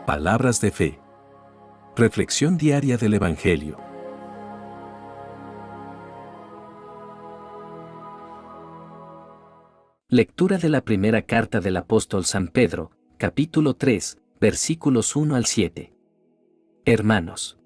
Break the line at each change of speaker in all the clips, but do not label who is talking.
Palabras de fe. Reflexión diaria del Evangelio. Lectura de la primera carta del apóstol San Pedro, capítulo 3, versículos 1 al 7. Hermanos,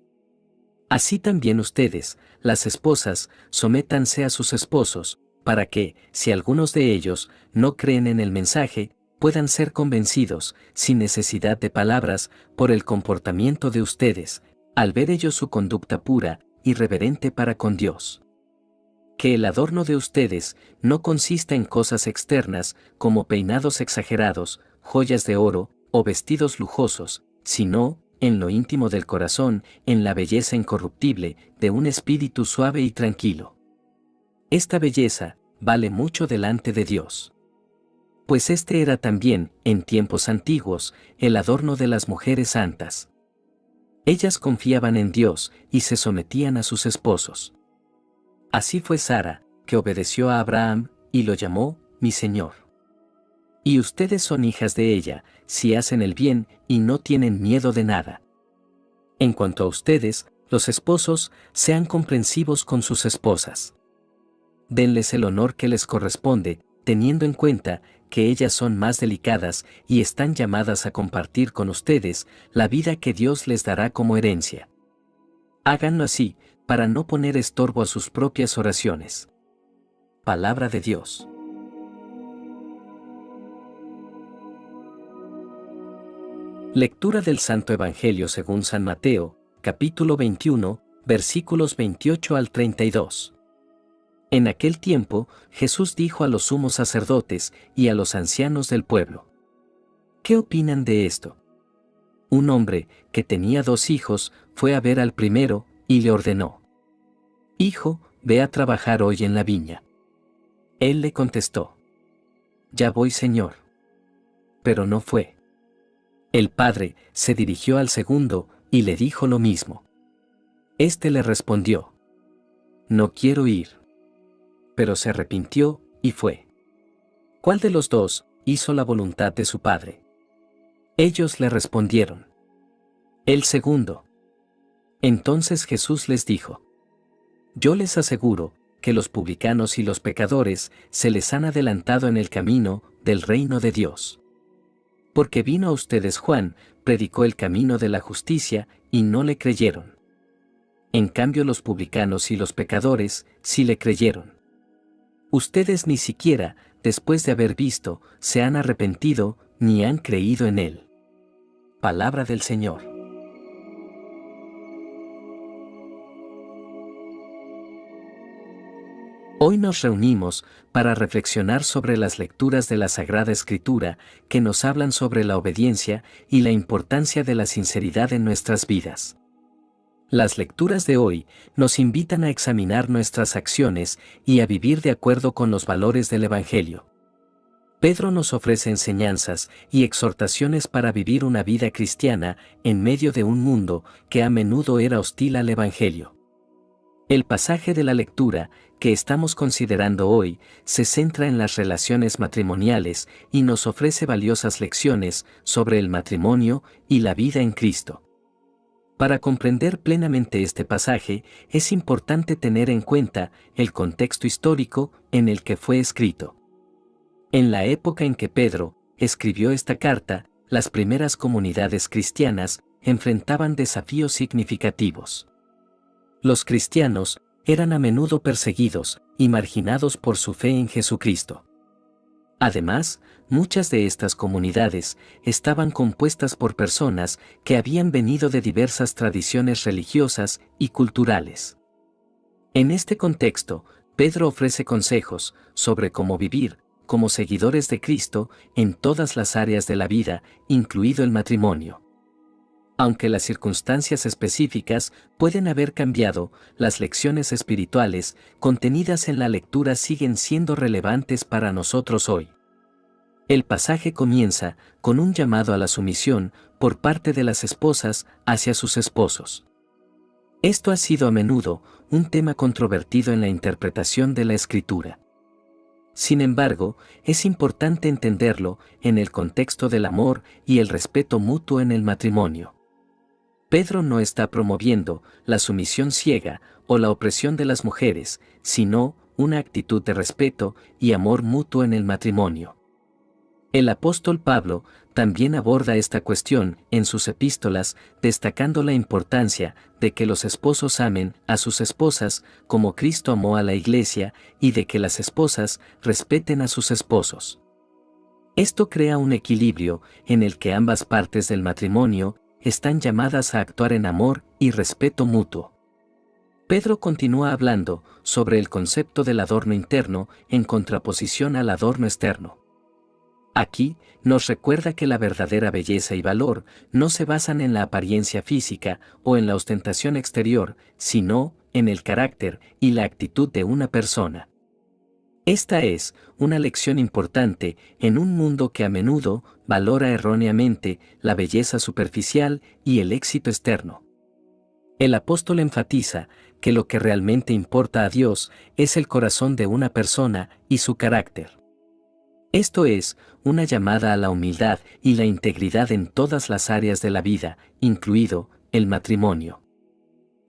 así también ustedes, las esposas, sométanse a sus esposos, para que, si algunos de ellos no creen en el mensaje, puedan ser convencidos, sin necesidad de palabras, por el comportamiento de ustedes, al ver ellos su conducta pura y reverente para con Dios. Que el adorno de ustedes no consista en cosas externas, como peinados exagerados, joyas de oro, o vestidos lujosos, sino, en lo íntimo del corazón, en la belleza incorruptible, de un espíritu suave y tranquilo. Esta belleza vale mucho delante de Dios. Pues este era también, en tiempos antiguos, el adorno de las mujeres santas. Ellas confiaban en Dios y se sometían a sus esposos. Así fue Sara, que obedeció a Abraham, y lo llamó, mi Señor. Y ustedes son hijas de ella, si hacen el bien y no tienen miedo de nada. En cuanto a ustedes, los esposos, sean comprensivos con sus esposas. Denles el honor que les corresponde, teniendo en cuenta que ellas son más delicadas y están llamadas a compartir con ustedes la vida que Dios les dará como herencia. Háganlo así, para no poner estorbo a sus propias oraciones. Palabra de Dios. Lectura del Santo Evangelio según San Mateo, capítulo 21, versículos 28 al 32. En aquel tiempo, Jesús dijo a los sumos sacerdotes y a los ancianos del pueblo: ¿Qué opinan de esto? Un hombre, que tenía 2 hijos, fue a ver al primero, y le ordenó: Hijo, ve a trabajar hoy en la viña. Él le contestó: Ya voy, Señor. Pero no fue. El padre se dirigió al segundo, y le dijo lo mismo. Este le respondió: No quiero ir. Pero se arrepintió, y fue. ¿Cuál de los 2 hizo la voluntad de su padre? Ellos le respondieron: El segundo. Entonces Jesús les dijo: Yo les aseguro que los publicanos y los pecadores se les han adelantado en el camino del reino de Dios. Porque vino a ustedes Juan, predicó el camino de la justicia, y no le creyeron. En cambio los publicanos y los pecadores sí le creyeron. Ustedes ni siquiera, después de haber visto, se han arrepentido, ni han creído en él. Palabra del Señor. Hoy nos reunimos para reflexionar sobre las lecturas de la Sagrada Escritura que nos hablan sobre la obediencia y la importancia de la sinceridad en nuestras vidas. Las lecturas de hoy nos invitan a examinar nuestras acciones y a vivir de acuerdo con los valores del Evangelio. Pedro nos ofrece enseñanzas y exhortaciones para vivir una vida cristiana en medio de un mundo que a menudo era hostil al Evangelio. El pasaje de la lectura que estamos considerando hoy se centra en las relaciones matrimoniales y nos ofrece valiosas lecciones sobre el matrimonio y la vida en Cristo. Para comprender plenamente este pasaje, es importante tener en cuenta el contexto histórico en el que fue escrito. En la época en que Pedro escribió esta carta, las primeras comunidades cristianas enfrentaban desafíos significativos. Los cristianos eran a menudo perseguidos y marginados por su fe en Jesucristo. Además, muchas de estas comunidades estaban compuestas por personas que habían venido de diversas tradiciones religiosas y culturales. En este contexto, Pedro ofrece consejos sobre cómo vivir como seguidores de Cristo en todas las áreas de la vida, incluido el matrimonio. Aunque las circunstancias específicas pueden haber cambiado, las lecciones espirituales contenidas en la lectura siguen siendo relevantes para nosotros hoy. El pasaje comienza con un llamado a la sumisión por parte de las esposas hacia sus esposos. Esto ha sido a menudo un tema controvertido en la interpretación de la Escritura. Sin embargo, es importante entenderlo en el contexto del amor y el respeto mutuo en el matrimonio. Pedro no está promoviendo la sumisión ciega o la opresión de las mujeres, sino una actitud de respeto y amor mutuo en el matrimonio. El apóstol Pablo también aborda esta cuestión en sus epístolas, destacando la importancia de que los esposos amen a sus esposas como Cristo amó a la Iglesia y de que las esposas respeten a sus esposos. Esto crea un equilibrio en el que ambas partes del matrimonio están llamadas a actuar en amor y respeto mutuo. Pedro continúa hablando sobre el concepto del adorno interno en contraposición al adorno externo. Aquí, nos recuerda que la verdadera belleza y valor no se basan en la apariencia física o en la ostentación exterior, sino en el carácter y la actitud de una persona. Esta es una lección importante en un mundo que a menudo valora erróneamente la belleza superficial y el éxito externo. El apóstol enfatiza que lo que realmente importa a Dios es el corazón de una persona y su carácter. Esto es una llamada a la humildad y la integridad en todas las áreas de la vida, incluido el matrimonio.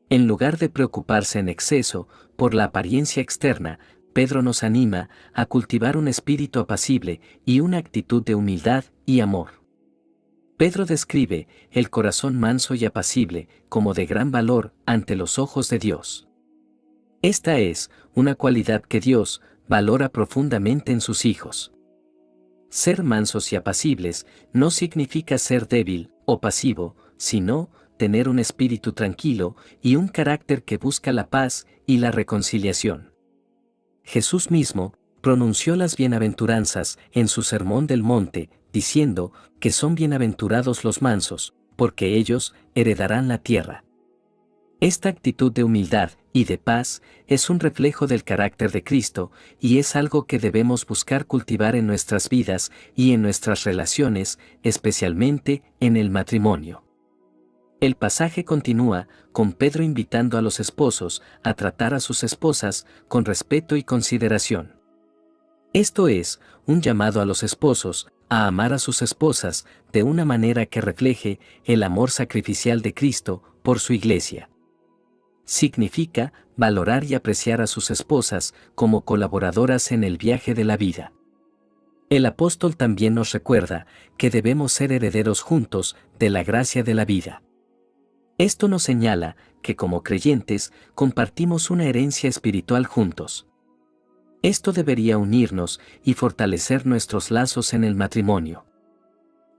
En lugar de preocuparse en exceso por la apariencia externa, Pedro nos anima a cultivar un espíritu apacible y una actitud de humildad y amor. Pedro describe el corazón manso y apacible como de gran valor ante los ojos de Dios. Esta es una cualidad que Dios valora profundamente en sus hijos. Ser mansos y apacibles no significa ser débil o pasivo, sino tener un espíritu tranquilo y un carácter que busca la paz y la reconciliación. Jesús mismo pronunció las bienaventuranzas en su Sermón del Monte, diciendo que son bienaventurados los mansos, porque ellos heredarán la tierra. Esta actitud de humildad y de paz es un reflejo del carácter de Cristo y es algo que debemos buscar cultivar en nuestras vidas y en nuestras relaciones, especialmente en el matrimonio. El pasaje continúa con Pedro invitando a los esposos a tratar a sus esposas con respeto y consideración. Esto es un llamado a los esposos a amar a sus esposas de una manera que refleje el amor sacrificial de Cristo por su Iglesia. Significa valorar y apreciar a sus esposas como colaboradoras en el viaje de la vida. El apóstol también nos recuerda que debemos ser herederos juntos de la gracia de la vida. Esto nos señala que como creyentes compartimos una herencia espiritual juntos. Esto debería unirnos y fortalecer nuestros lazos en el matrimonio.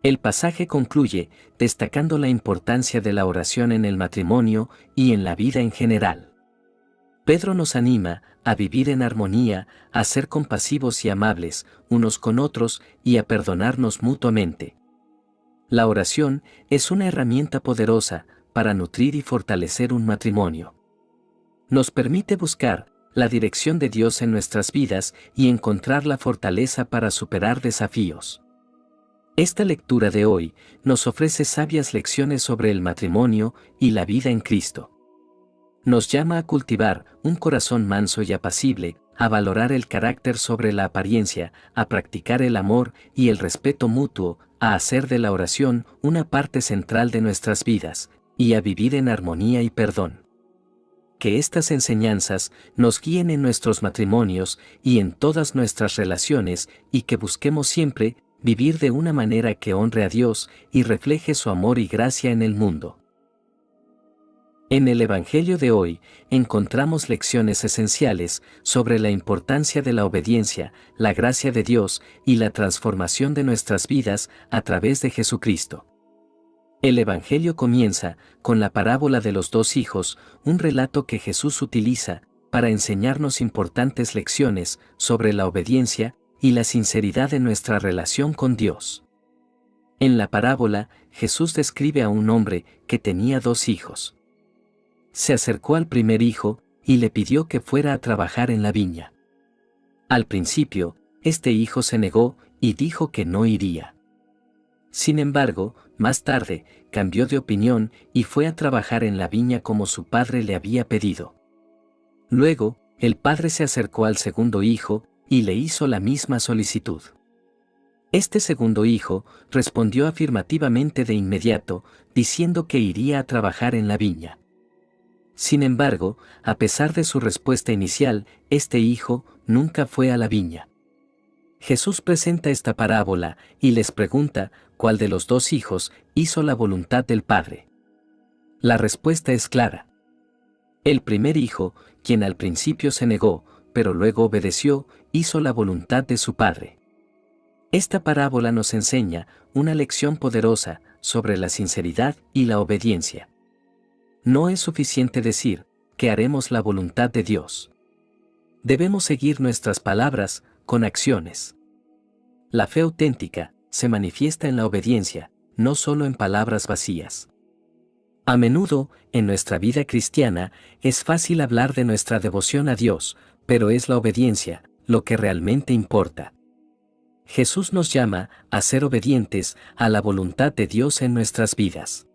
El pasaje concluye destacando la importancia de la oración en el matrimonio y en la vida en general. Pedro nos anima a vivir en armonía, a ser compasivos y amables unos con otros y a perdonarnos mutuamente. La oración es una herramienta poderosa para nutrir y fortalecer un matrimonio. Nos permite buscar la dirección de Dios en nuestras vidas y encontrar la fortaleza para superar desafíos. Esta lectura de hoy nos ofrece sabias lecciones sobre el matrimonio y la vida en Cristo. Nos llama a cultivar un corazón manso y apacible, a valorar el carácter sobre la apariencia, a practicar el amor y el respeto mutuo, a hacer de la oración una parte central de nuestras vidas, y a vivir en armonía y perdón. Que estas enseñanzas nos guíen en nuestros matrimonios y en todas nuestras relaciones y que busquemos siempre vivir de una manera que honre a Dios y refleje su amor y gracia en el mundo. En el Evangelio de hoy encontramos lecciones esenciales sobre la importancia de la obediencia, la gracia de Dios y la transformación de nuestras vidas a través de Jesucristo. El Evangelio comienza con la parábola de los dos hijos, un relato que Jesús utiliza para enseñarnos importantes lecciones sobre la obediencia y la sinceridad en nuestra relación con Dios. En la parábola, Jesús describe a un hombre que tenía dos hijos. Se acercó al primer hijo y le pidió que fuera a trabajar en la viña. Al principio, este hijo se negó y dijo que no iría. Sin embargo, más tarde, cambió de opinión y fue a trabajar en la viña como su padre le había pedido. Luego, el padre se acercó al segundo hijo y le hizo la misma solicitud. Este segundo hijo respondió afirmativamente de inmediato, diciendo que iría a trabajar en la viña. Sin embargo, a pesar de su respuesta inicial, este hijo nunca fue a la viña. Jesús presenta esta parábola y les pregunta cuál de los dos hijos hizo la voluntad del Padre. La respuesta es clara. El primer hijo, quien al principio se negó, pero luego obedeció, hizo la voluntad de su Padre. Esta parábola nos enseña una lección poderosa sobre la sinceridad y la obediencia. No es suficiente decir que haremos la voluntad de Dios. Debemos seguir nuestras palabras con acciones. La fe auténtica se manifiesta en la obediencia, no solo en palabras vacías. A menudo, en nuestra vida cristiana, es fácil hablar de nuestra devoción a Dios, pero es la obediencia lo que realmente importa. Jesús nos llama a ser obedientes a la voluntad de Dios en nuestras vidas.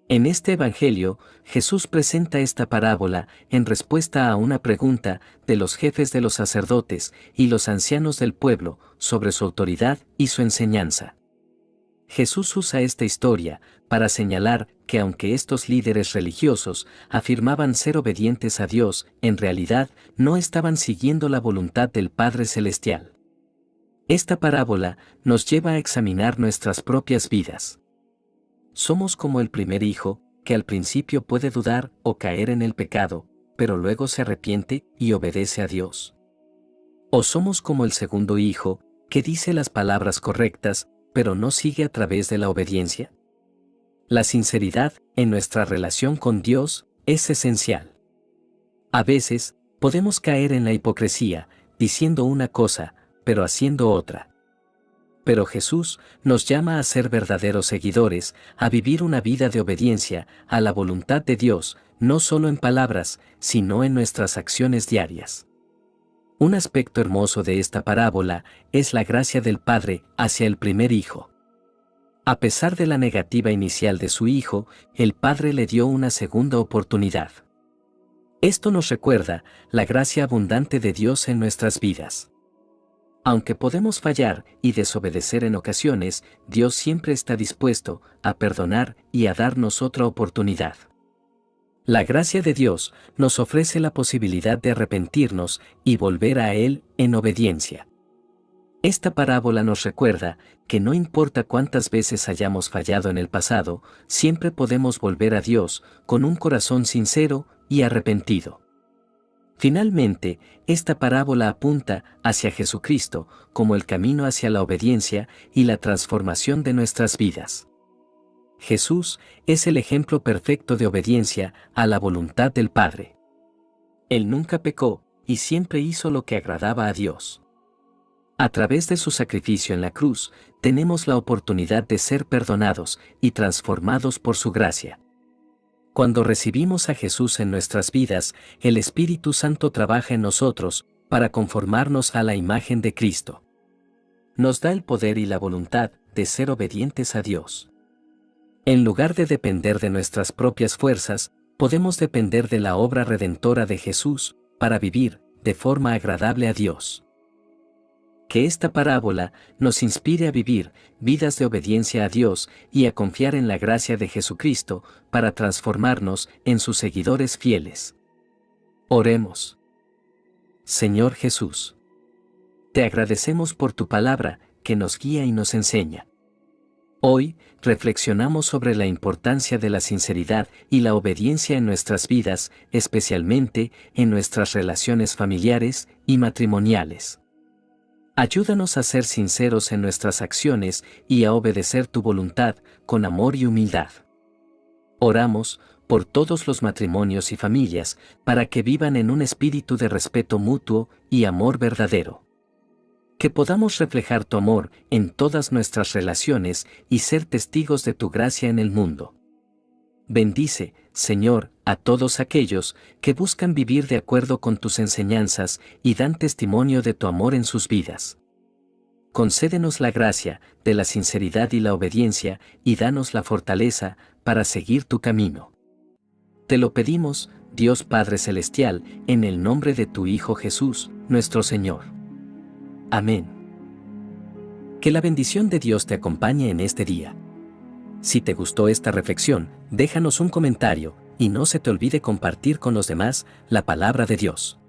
En este Evangelio, Jesús presenta esta parábola en respuesta a una pregunta de los jefes de los sacerdotes y los ancianos del pueblo sobre su autoridad y su enseñanza. Jesús usa esta historia para señalar que aunque estos líderes religiosos afirmaban ser obedientes a Dios, en realidad no estaban siguiendo la voluntad del Padre Celestial. Esta parábola nos lleva a examinar nuestras propias vidas. Somos como el primer hijo, que al principio puede dudar o caer en el pecado, pero luego se arrepiente y obedece a Dios. O somos como el segundo hijo, que dice las palabras correctas, pero no sigue a través de la obediencia. La sinceridad en nuestra relación con Dios es esencial. A veces, podemos caer en la hipocresía, diciendo una cosa, pero haciendo otra. Pero Jesús nos llama a ser verdaderos seguidores, a vivir una vida de obediencia a la voluntad de Dios, no solo en palabras, sino en nuestras acciones diarias. Un aspecto hermoso de esta parábola es la gracia del Padre hacia el primer hijo. A pesar de la negativa inicial de su hijo, el Padre le dio una segunda oportunidad. Esto nos recuerda la gracia abundante de Dios en nuestras vidas. Aunque podemos fallar y desobedecer en ocasiones, Dios siempre está dispuesto a perdonar y a darnos otra oportunidad. La gracia de Dios nos ofrece la posibilidad de arrepentirnos y volver a Él en obediencia. Esta parábola nos recuerda que no importa cuántas veces hayamos fallado en el pasado, siempre podemos volver a Dios con un corazón sincero y arrepentido. Finalmente, esta parábola apunta hacia Jesucristo como el camino hacia la obediencia y la transformación de nuestras vidas. Jesús es el ejemplo perfecto de obediencia a la voluntad del Padre. Él nunca pecó y siempre hizo lo que agradaba a Dios. A través de su sacrificio en la cruz, tenemos la oportunidad de ser perdonados y transformados por su gracia. Cuando recibimos a Jesús en nuestras vidas, el Espíritu Santo trabaja en nosotros para conformarnos a la imagen de Cristo. Nos da el poder y la voluntad de ser obedientes a Dios. En lugar de depender de nuestras propias fuerzas, podemos depender de la obra redentora de Jesús para vivir de forma agradable a Dios. Que esta parábola nos inspire a vivir vidas de obediencia a Dios y a confiar en la gracia de Jesucristo para transformarnos en sus seguidores fieles. Oremos. Señor Jesús, te agradecemos por tu palabra que nos guía y nos enseña. Hoy reflexionamos sobre la importancia de la sinceridad y la obediencia en nuestras vidas, especialmente en nuestras relaciones familiares y matrimoniales. Ayúdanos a ser sinceros en nuestras acciones y a obedecer tu voluntad con amor y humildad. Oramos por todos los matrimonios y familias para que vivan en un espíritu de respeto mutuo y amor verdadero. Que podamos reflejar tu amor en todas nuestras relaciones y ser testigos de tu gracia en el mundo. Bendice, Señor, a todos aquellos que buscan vivir de acuerdo con tus enseñanzas y dan testimonio de tu amor en sus vidas. Concédenos la gracia de la sinceridad y la obediencia y danos la fortaleza para seguir tu camino. Te lo pedimos, Dios Padre Celestial, en el nombre de tu Hijo Jesús, nuestro Señor. Amén. Que la bendición de Dios te acompañe en este día. Si te gustó esta reflexión, déjanos un comentario, y no se te olvide compartir con los demás la palabra de Dios.